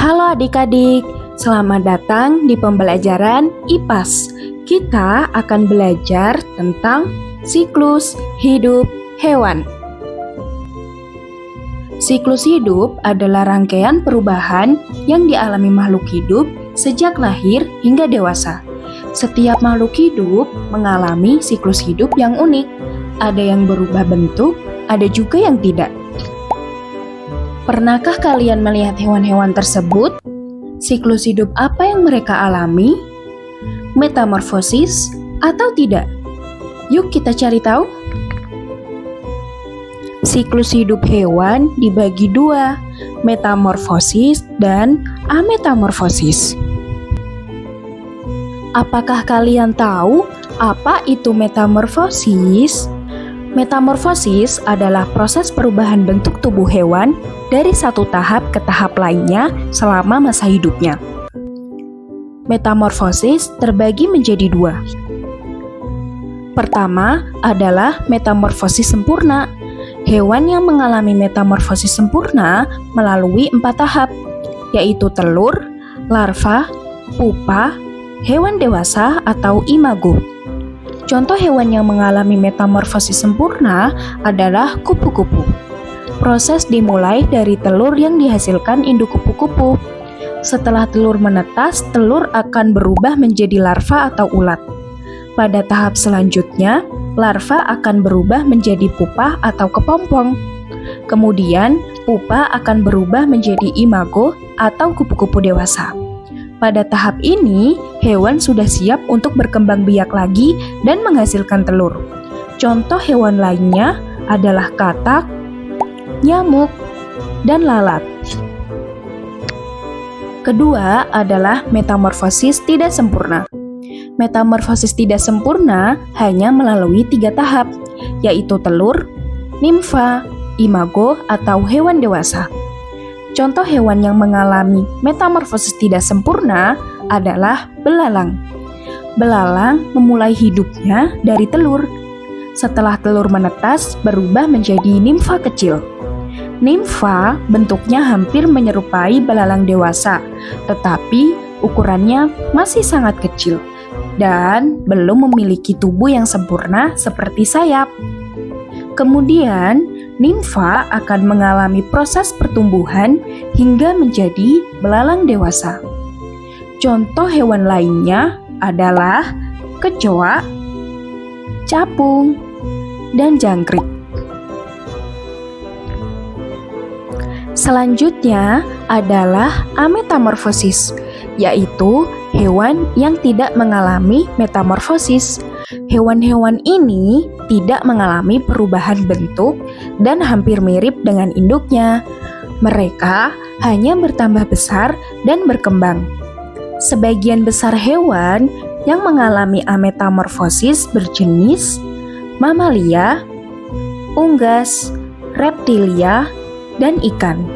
Halo adik-adik, selamat datang di pembelajaran IPAS. Kita akan belajar tentang siklus hidup hewan. Siklus hidup adalah rangkaian perubahan yang dialami makhluk hidup sejak lahir hingga dewasa. Setiap makhluk hidup mengalami siklus hidup yang unik. Ada yang berubah bentuk, ada juga yang tidak. Pernahkah kalian melihat hewan-hewan tersebut? Siklus hidup apa yang mereka alami? Metamorfosis atau tidak? Yuk kita cari tahu. Siklus hidup hewan dibagi dua, metamorfosis dan ametamorfosis. Apakah kalian tahu apa itu metamorfosis? Metamorfosis adalah proses perubahan bentuk tubuh hewan dari satu tahap ke tahap lainnya selama masa hidupnya. Metamorfosis terbagi menjadi dua. Pertama adalah metamorfosis sempurna. Hewan yang mengalami metamorfosis sempurna melalui 4 tahap, yaitu telur, larva, pupa, hewan dewasa atau imago. Contoh hewan yang mengalami metamorfosis sempurna adalah kupu-kupu. Proses dimulai dari telur yang dihasilkan induk kupu-kupu. Setelah telur menetas, telur akan berubah menjadi larva atau ulat. Pada tahap selanjutnya, larva akan berubah menjadi pupa atau kepompong. Kemudian, pupa akan berubah menjadi imago atau kupu-kupu dewasa. Pada tahap ini, hewan sudah siap untuk berkembang biak lagi dan menghasilkan telur. Contoh hewan lainnya adalah katak, nyamuk, dan lalat. Kedua adalah metamorfosis tidak sempurna. Metamorfosis tidak sempurna hanya melalui 3 tahap, yaitu telur, nimfa, imago, atau hewan dewasa. Contoh hewan yang mengalami metamorfosis tidak sempurna adalah belalang. Belalang memulai hidupnya dari telur. Setelah telur menetas, berubah menjadi nimfa kecil. Nimfa bentuknya hampir menyerupai belalang dewasa, tetapi ukurannya masih sangat kecil dan belum memiliki tubuh yang sempurna seperti sayap. Kemudian, nimfa akan mengalami proses pertumbuhan hingga menjadi belalang dewasa. Contoh hewan lainnya adalah kecoa, capung, dan jangkrik. Selanjutnya adalah ametamorfosis, yaitu hewan yang tidak mengalami metamorfosis. Hewan-hewan ini tidak mengalami perubahan bentuk dan hampir mirip dengan induknya. Mereka hanya bertambah besar dan berkembang. Sebagian besar hewan yang mengalami ametamorfosis berjenis mamalia, unggas, reptilia, dan ikan.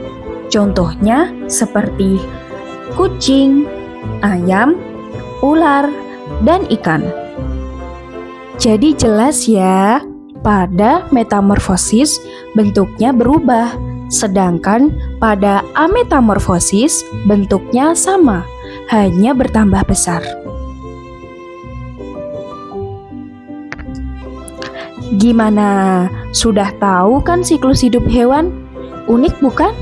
Contohnya seperti kucing, ayam, ular, dan ikan. Jadi jelas ya, pada metamorfosis bentuknya berubah, sedangkan pada ametamorfosis bentuknya sama, hanya bertambah besar. Gimana? Sudah tahu kan siklus hidup hewan? Unik bukan?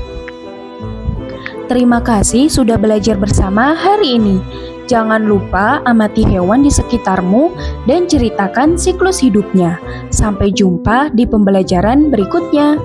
Terima kasih sudah belajar bersama hari ini. Jangan lupa amati hewan di sekitarmu dan ceritakan siklus hidupnya. Sampai jumpa di pembelajaran berikutnya.